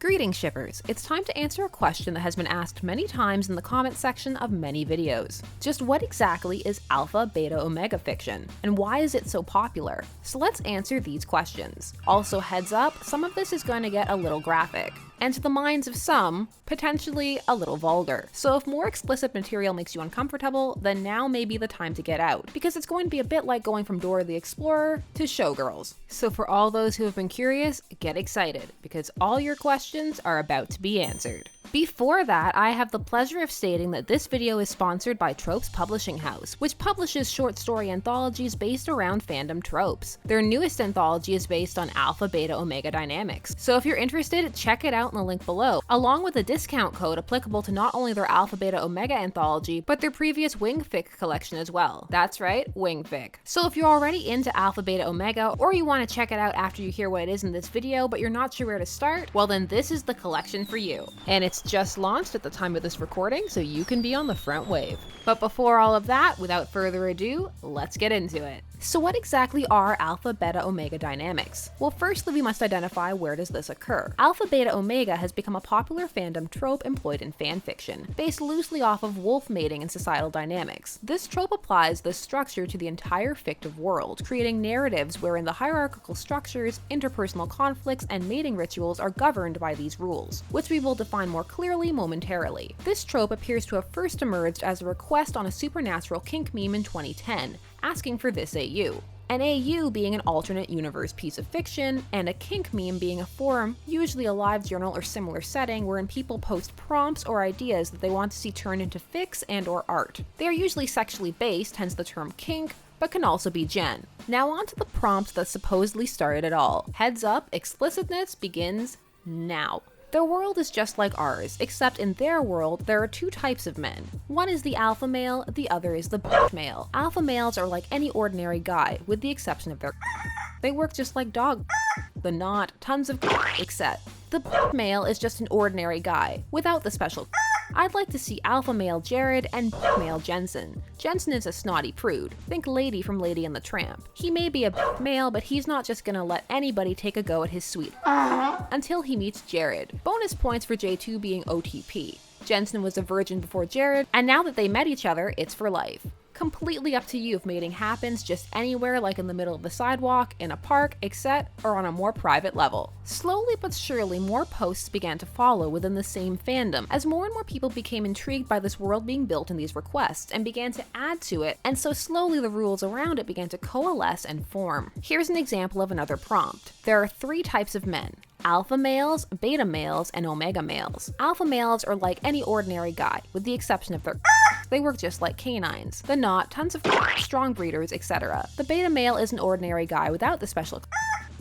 Greetings, shippers! It's time to answer a question that has been asked many times in the comment section of many videos. Just what exactly is alpha, beta, omega fiction, and why is it so popular? So let's answer these questions. Also, heads up, some of this is going to get a little graphic, and to the minds of some, potentially a little vulgar. So if more explicit material makes you uncomfortable, then now may be the time to get out, because it's going to be a bit like going from Dora the Explorer to Showgirls. So for all those who have been curious, get excited, because all your questions are about to be answered. Before that, I have the pleasure of stating that this video is sponsored by Trope's publishing house, which publishes short story anthologies based around fandom tropes. Their newest anthology is based on alpha, beta, omega dynamics. So if you're interested, check it out in the link below, along with a discount code applicable to not only their alpha, beta, omega anthology, but their previous wingfic collection as well. That's right, wingfic. So if you're already into alpha, beta, omega, or you want to check it out after you hear what it is in this video, but you're not sure where to start, well then this is the collection for you. And it's just launched at the time of this recording, so you can be on the front wave. But before all of that, without further ado, let's get into it. So what exactly are alpha, beta, omega dynamics? Well, firstly, we must identify where does this occur. Alpha, beta, omega has become a popular fandom trope employed in fanfiction, based loosely off of wolf mating and societal dynamics. This trope applies this structure to the entire fictive world, creating narratives wherein the hierarchical structures, interpersonal conflicts, and mating rituals are governed by these rules, which we will define more clearly momentarily. This trope appears to have first emerged as a request on a supernatural kink meme in 2010, asking for this AU. An AU being an alternate universe piece of fiction, and a kink meme being a forum, usually a live journal or similar setting wherein people post prompts or ideas that they want to see turned into fics and or art. They are usually sexually based, hence the term kink, but can also be gen. Now on to the prompt that supposedly started it all. Heads up, explicitness begins now. Their world is just like ours, except in their world, there are two types of men. One is the alpha male, the other is the bitch male. Alpha males are like any ordinary guy, with the exception of their They work just like dog the not, tons of except. The bitch male is just an ordinary guy, without the special I'd like to see alpha male Jared and bitch male Jensen. Jensen is a snotty prude. Think Lady from Lady and the Tramp. He may be a bitch male, but he's not just gonna let anybody take a go at his sweet until he meets Jared. Bonus points for J2 being OTP. Jensen was a virgin before Jared, and now that they met each other, it's for life. Completely up to you if mating happens just anywhere, like in the middle of the sidewalk, in a park, etc., or on a more private level. Slowly but surely, more posts began to follow within the same fandom, as more and more people became intrigued by this world being built in these requests, and began to add to it, and so slowly the rules around it began to coalesce and form. Here's an example of another prompt. There are three types of men: alpha males, beta males, and omega males. Alpha males are like any ordinary guy, with the exception of their they work just like canines. The not, tons of strong breeders, etc. The beta male is an ordinary guy without the special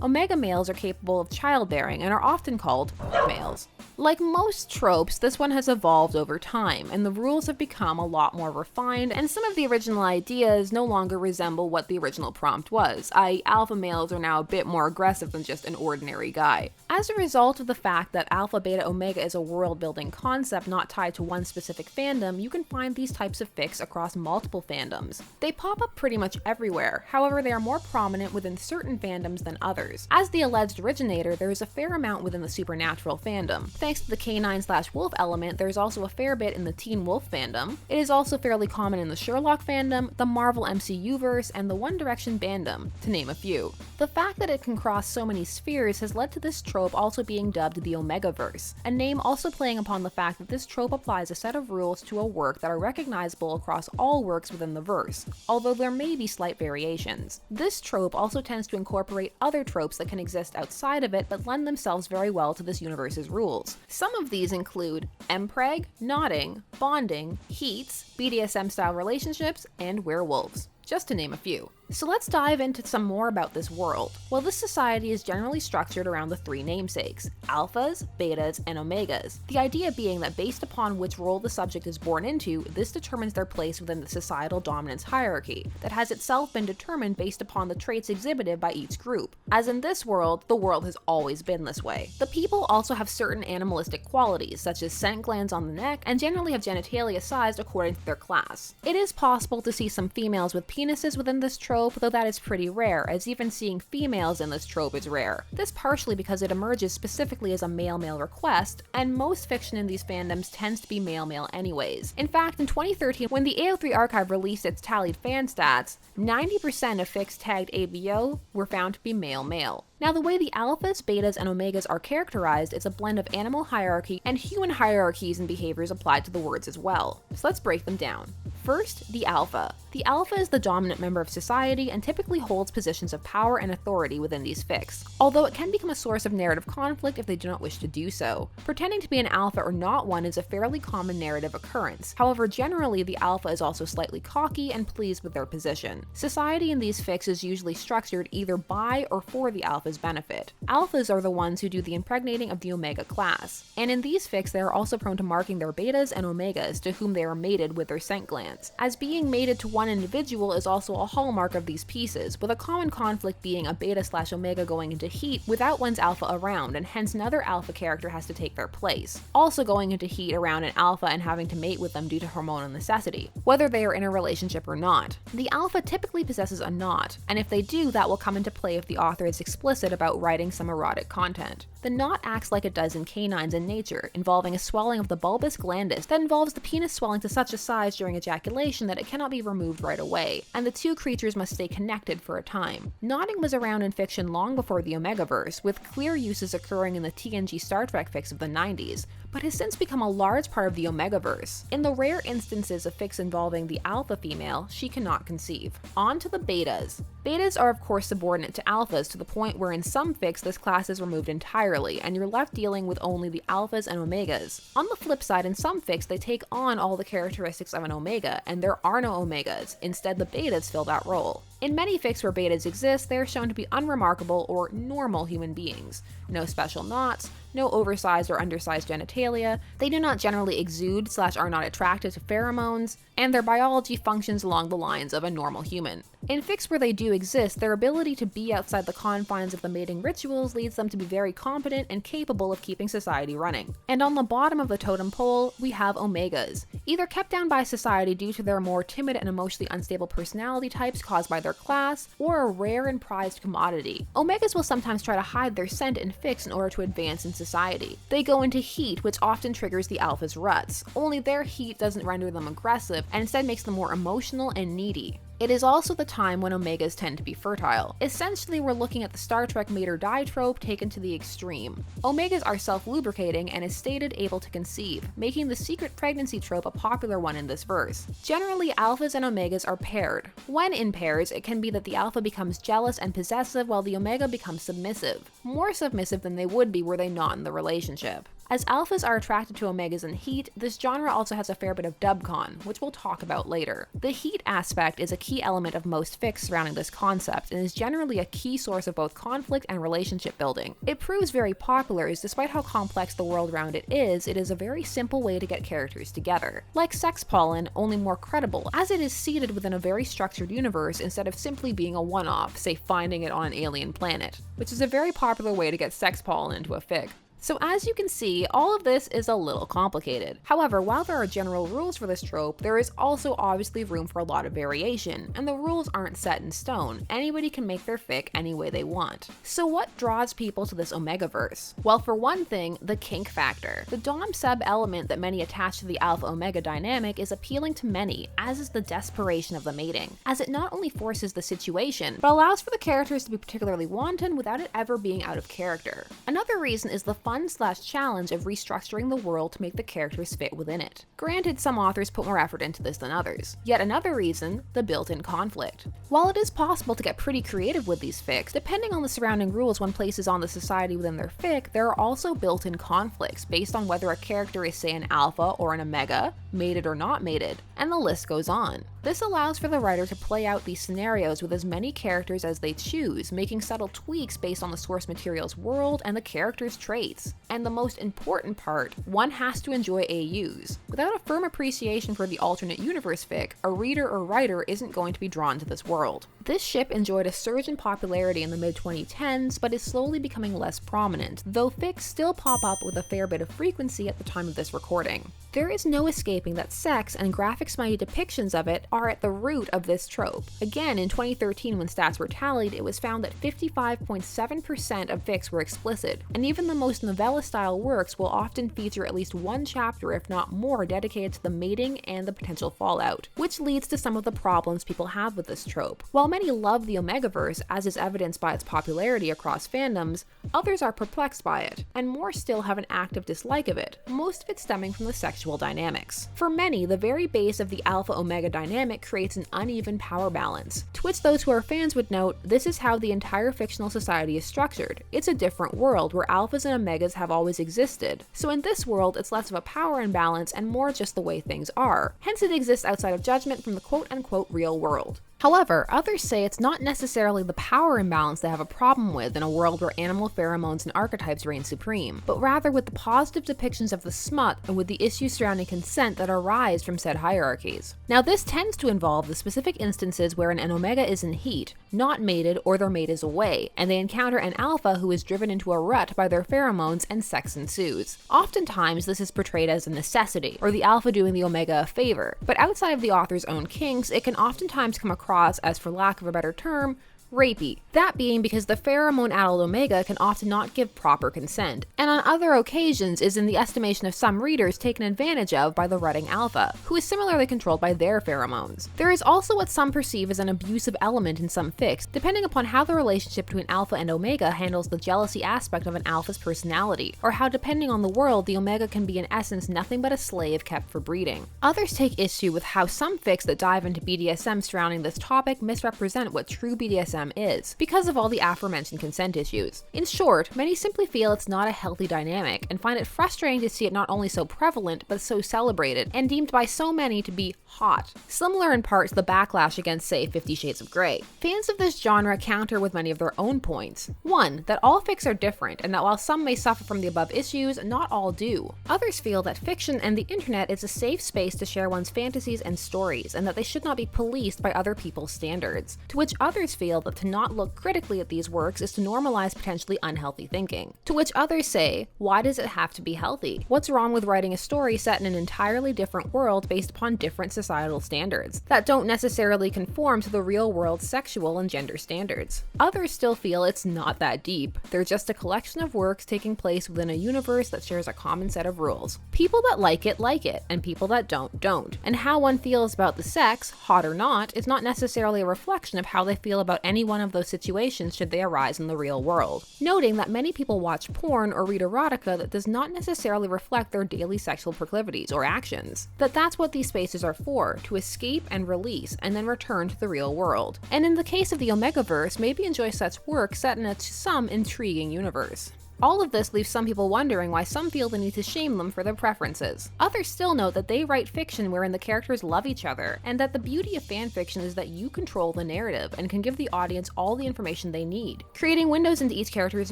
Omega males are capable of childbearing and are often called males. Like most tropes, this one has evolved over time, and the rules have become a lot more refined, and some of the original ideas no longer resemble what the original prompt was, i.e. alpha males are now a bit more aggressive than just an ordinary guy. As a result of the fact that alpha, beta, omega is a world-building concept not tied to one specific fandom, you can find these types of fics across multiple fandoms. They pop up pretty much everywhere, however they are more prominent within certain fandoms than others. As the alleged originator, there is a fair amount within the supernatural fandom. Thanks to the canine/wolf element, there's also a fair bit in the Teen Wolf fandom. It is also fairly common in the Sherlock fandom, the Marvel MCU-verse, and the One Direction fandom, to name a few. The fact that it can cross so many spheres has led to this trope also being dubbed the Omegaverse, a name also playing upon the fact that this trope applies a set of rules to a work that are recognizable across all works within the verse, although there may be slight variations. This trope also tends to incorporate other tropes that can exist outside of it but lend themselves very well to this universe's rules. Some of these include mpreg, nodding, bonding, heats, BDSM-style relationships, and werewolves, just to name a few. So let's dive into some more about this world. Well, this society is generally structured around the three namesakes: alphas, betas, and omegas. The idea being that based upon which role the subject is born into, this determines their place within the societal dominance hierarchy that has itself been determined based upon the traits exhibited by each group. As in this world, the world has always been this way. The people also have certain animalistic qualities, such as scent glands on the neck, and generally have genitalia sized according to their class. It is possible to see some females with penises within this trope, trope, though that is pretty rare, as even seeing females in this trope is rare. This partially because it emerges specifically as a male-male request, and most fiction in these fandoms tends to be male-male anyways. In fact, in 2013, when the AO3 archive released its tallied fan stats, 90% of fics tagged ABO were found to be male-male. Now, the way the alphas, betas, and omegas are characterized is a blend of animal hierarchy and human hierarchies and behaviors applied to the words as well. So let's break them down. First, the alpha. The alpha is the dominant member of society and typically holds positions of power and authority within these fics, although it can become a source of narrative conflict if they do not wish to do so. Pretending to be an alpha or not one is a fairly common narrative occurrence. However, generally the alpha is also slightly cocky and pleased with their position. Society in these fics is usually structured either by or for the alpha's benefit. Alphas are the ones who do the impregnating of the omega class, and in these fics they are also prone to marking their betas and omegas to whom they are mated with their scent glands, as being mated to one individual is also a hallmark of these pieces, with a common conflict being a beta/omega going into heat without one's alpha around, and hence another alpha character has to take their place, also going into heat around an alpha and having to mate with them due to hormonal necessity, whether they are in a relationship or not. The alpha typically possesses a knot, and if they do, that will come into play if the author is explicit about writing some erotic content. The knot acts like it does in canines in nature, involving a swelling of the bulbus glandis that involves the penis swelling to such a size during ejaculation that it cannot be removed right away, and the two creatures must stay connected for a time. Knotting was around in fiction long before the Omegaverse, with clear uses occurring in the TNG Star Trek fics of the 90s, but has since become a large part of the Omegaverse. In the rare instances of fics involving the alpha female, she cannot conceive. On to the betas. Betas are of course subordinate to alphas to the point where in some fics this class is removed entirely, and you're left dealing with only the alphas and omegas. On the flip side, in some fics they take on all the characteristics of an omega, and there are no omegas. Instead, the betas fill that role. In many fics where betas exist, they are shown to be unremarkable or normal human beings. No special knots, no oversized or undersized genitalia, they do not generally exude/are not attracted to pheromones, and their biology functions along the lines of a normal human. In fics where they do exist, their ability to be outside the confines of the mating rituals leads them to be very competent and capable of keeping society running. And on the bottom of the totem pole, we have omegas, either kept down by society due to their more timid and emotionally unstable personality types caused by their class, or a rare and prized commodity. Omegas will sometimes try to hide their scent in fics in order to advance in society. They go into heat, which often triggers the alpha's ruts, only their heat doesn't render them aggressive and instead makes them more emotional and needy. It is also the time when omegas tend to be fertile. Essentially, we're looking at the Star Trek mate or die trope taken to the extreme. Omegas are self-lubricating and is stated able to conceive, making the secret pregnancy trope a popular one in this verse. Generally, alphas and omegas are paired. When in pairs, it can be that the alpha becomes jealous and possessive while the omega becomes submissive. More submissive than they would be were they not in the relationship. As alphas are attracted to omegas in heat, this genre also has a fair bit of dubcon, which we'll talk about later. The heat aspect is a key element of most fics surrounding this concept, and is generally a key source of both conflict and relationship building. It proves very popular as despite how complex the world around it is a very simple way to get characters together. Like sex pollen, only more credible, as it is seated within a very structured universe instead of simply being a one-off, say finding it on an alien planet, which is a very popular way to get sex pollen into a fic. So as you can see, all of this is a little complicated. However, while there are general rules for this trope, there is also obviously room for a lot of variation, and the rules aren't set in stone. Anybody can make their fic any way they want. So what draws people to this Omegaverse? Well, for one thing, the kink factor. The dom-sub element that many attach to the alpha-omega dynamic is appealing to many, as is the desperation of the mating, as it not only forces the situation, but allows for the characters to be particularly wanton without it ever being out of character. Another reason is the fun/challenge of restructuring the world to make the characters fit within it. Granted, some authors put more effort into this than others. Yet another reason, the built-in conflict. While it is possible to get pretty creative with these fics, depending on the surrounding rules one places on the society within their fic, there are also built-in conflicts based on whether a character is, say, an alpha or an omega, mated or not mated, and the list goes on. This allows for the writer to play out these scenarios with as many characters as they choose, making subtle tweaks based on the source material's world and the character's traits. And the most important part, one has to enjoy AUs. Without a firm appreciation for the alternate universe fic, a reader or writer isn't going to be drawn to this world. This ship enjoyed a surge in popularity in the mid-2010s, but is slowly becoming less prominent, though fics still pop up with a fair bit of frequency at the time of this recording. There is no escaping that sex and graphic-smiley depictions of it are at the root of this trope. Again, in 2013 when stats were tallied, it was found that 55.7% of fics were explicit, and even the most novella-style works will often feature at least one chapter, if not more, dedicated to the mating and the potential fallout, which leads to some of the problems people have with this trope. While many love the Omegaverse, as is evidenced by its popularity across fandoms, others are perplexed by it, and more still have an active dislike of it, most of it stemming from the sexual dynamics. For many, the very base of the alpha-omega dynamic creates an uneven power balance, to which those who are fans would note, this is how the entire fictional society is structured. It's a different world where alphas and omegas have always existed, so in this world it's less of a power imbalance and more just the way things are, hence it exists outside of judgment from the quote-unquote real world. However, others say it's not necessarily the power imbalance they have a problem with in a world where animal pheromones and archetypes reign supreme, but rather with the positive depictions of the smut and with the issues surrounding consent that arise from said hierarchies. Now this tends to involve the specific instances where an omega is in heat, not mated, or their mate is away, and they encounter an alpha who is driven into a rut by their pheromones and sex ensues. Oftentimes this is portrayed as a necessity, or the alpha doing the omega a favor, but outside of the author's own kinks, it can oftentimes come across as, for lack of a better term, rapey. That being because the pheromone-addled omega can often not give proper consent, and on other occasions is in the estimation of some readers taken advantage of by the rutting alpha, who is similarly controlled by their pheromones. There is also what some perceive as an abusive element in some fics, depending upon how the relationship between alpha and omega handles the jealousy aspect of an alpha's personality, or how depending on the world the omega can be in essence nothing but a slave kept for breeding. Others take issue with how some fics that dive into BDSM surrounding this topic misrepresent what true BDSM is, because of all the aforementioned consent issues. In short, many simply feel it's not a healthy dynamic, and find it frustrating to see it not only so prevalent, but so celebrated, and deemed by so many to be hot. Similar in part to the backlash against, say, 50 Shades of Grey. Fans of this genre counter with many of their own points. One, that all fics are different, and that while some may suffer from the above issues, not all do. Others feel that fiction and the internet is a safe space to share one's fantasies and stories, and that they should not be policed by other people's standards. To which others feel that to not look critically at these works is to normalize potentially unhealthy thinking. To which others say, why does it have to be healthy? What's wrong with writing a story set in an entirely different world based upon different societal standards that don't necessarily conform to the real world's sexual and gender standards? Others still feel it's not that deep. They're just a collection of works taking place within a universe that shares a common set of rules. People that like it, and people that don't. And how one feels about the sex, hot or not, is not necessarily a reflection of how they feel about any one of those situations should they arise in the real world. Noting that many people watch porn or read erotica that does not necessarily reflect their daily sexual proclivities or actions. That's what these spaces are for, to escape and release, and then return to the real world. And in the case of the Omegaverse, maybe enjoy such work set in a to some intriguing universe. All of this leaves some people wondering why some feel the need to shame them for their preferences. Others still note that they write fiction wherein the characters love each other, and that the beauty of fanfiction is that you control the narrative and can give the audience all the information they need, creating windows into each character's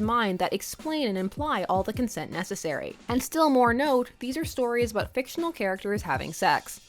mind that explain and imply all the consent necessary. And still more note, these are stories about fictional characters having sex.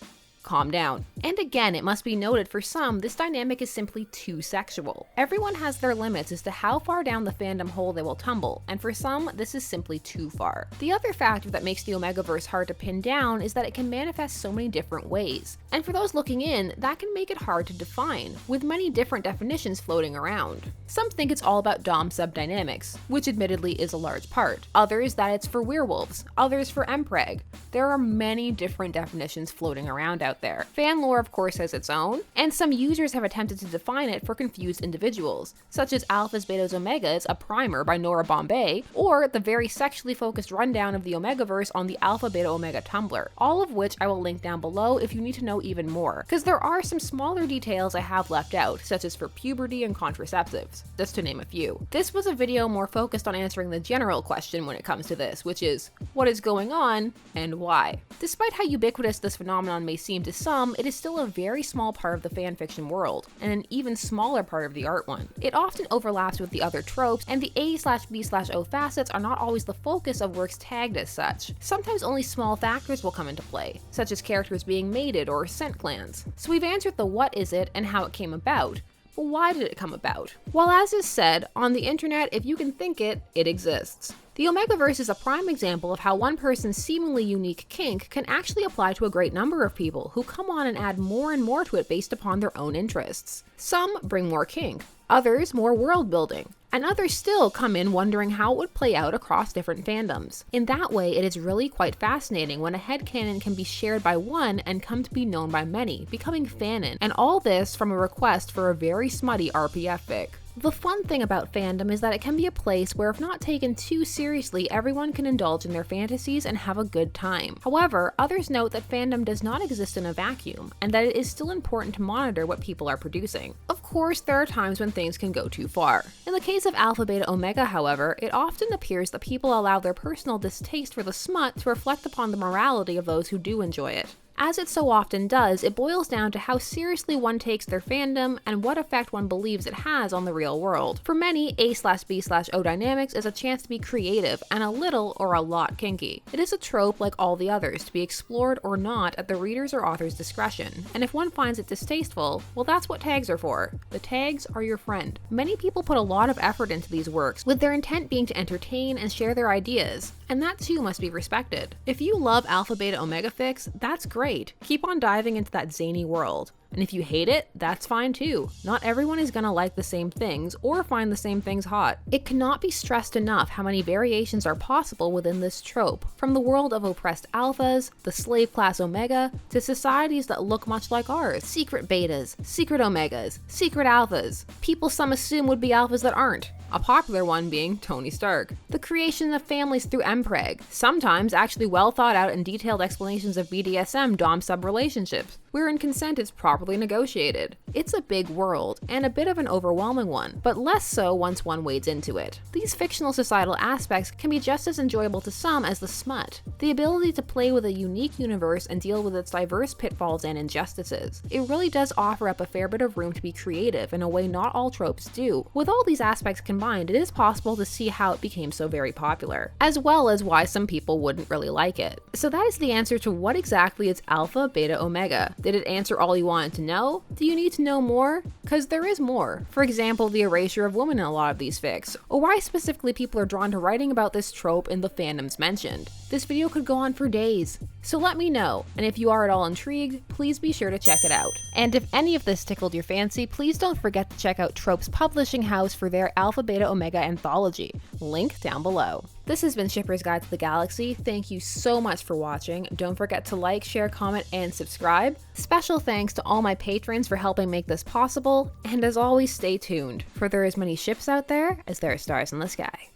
Calm down. And again, it must be noted for some, this dynamic is simply too sexual. Everyone has their limits as to how far down the fandom hole they will tumble, and for some, this is simply too far. The other factor that makes the Omegaverse hard to pin down is that it can manifest so many different ways. And for those looking in, that can make it hard to define, with many different definitions floating around. Some think it's all about dom-sub dynamics, which admittedly is a large part. Others that it's for werewolves, others for empreg. There are many different definitions floating around out there. Fan lore of course has its own, and some users have attempted to define it for confused individuals, such as Alphas, Betas, Omegas, a primer by Nora Bombay, or the very sexually focused rundown of the Omegaverse on the Alpha Beta Omega Tumblr, all of which I will link down below if you need to know even more, because there are some smaller details I have left out, such as for puberty and contraceptives, just to name a few. This was a video more focused on answering the general question when it comes to this, which is, what is going on and why? Despite how ubiquitous this phenomenon may seem to some, it is still a very small part of the fanfiction world, and an even smaller part of the art one. It often overlaps with the other tropes, and the A/B/O facets are not always the focus of works tagged as such. Sometimes only small factors will come into play, such as characters being mated or scent glands. So we've answered the what is it and how it came about, But why did it come about? Well, as is said, on the internet, if you can think it, it exists. The Omegaverse is a prime example of how one person's seemingly unique kink can actually apply to a great number of people who come on and add more and more to it based upon their own interests. Some bring more kink, others more world building, and others still come in wondering how it would play out across different fandoms. In that way, it is really quite fascinating when a headcanon can be shared by one and come to be known by many, becoming fanon, and all this from a request for a very smutty RPF fic. The fun thing about fandom is that it can be a place where, if not taken too seriously, everyone can indulge in their fantasies and have a good time. However, others note that fandom does not exist in a vacuum, and that it is still important to monitor what people are producing. Of course, there are times when things can go too far. In the case of Alpha Beta Omega, however, it often appears that people allow their personal distaste for the smut to reflect upon the morality of those who do enjoy it. As it so often does, it boils down to how seriously one takes their fandom and what effect one believes it has on the real world. For many, A/B/O dynamics is a chance to be creative and a little or a lot kinky. It is a trope like all the others, to be explored or not at the reader's or author's discretion, and if one finds it distasteful, well, that's what tags are for. The tags are your friend. Many people put a lot of effort into these works, with their intent being to entertain and share their ideas, and that too must be respected. If you love Alpha Beta Omega fics, that's great. Keep on diving into that zany world. And if you hate it, that's fine too. Not everyone is gonna like the same things or find the same things hot. It cannot be stressed enough how many variations are possible within this trope, from the world of oppressed alphas, the slave class Omega, to societies that look much like ours. Secret betas, secret Omegas, secret alphas, people some assume would be alphas that aren't. A popular one being Tony Stark. The creation of families through MPreg, sometimes actually well thought out and detailed explanations of BDSM dom-sub relationships, wherein consent is properly negotiated. It's a big world, and a bit of an overwhelming one, but less so once one wades into it. These fictional societal aspects can be just as enjoyable to some as the smut. The ability to play with a unique universe and deal with its diverse pitfalls and injustices. It really does offer up a fair bit of room to be creative in a way not all tropes do. With all these aspects combined, it is possible to see how it became so very popular, as well as why some people wouldn't really like it. So that is the answer to what exactly is Alpha Beta Omega. Did it answer all you wanted to know? Do you need to know more? Because there is more. For example, the erasure of women in a lot of these fics, or why specifically people are drawn to writing about this trope in the fandoms mentioned. This video could go on for days, so let me know, and if you are at all intrigued, please be sure to check it out. And if any of this tickled your fancy, please don't forget to check out Trope's publishing house for their Alpha Beta Omega anthology, link down below. This has been Shipper's Guide to the Galaxy. Thank you so much for watching. Don't forget to like, share, comment, and subscribe. Special thanks to all my patrons for helping make this possible, and as always, stay tuned, for there are as many ships out there as there are stars in the sky.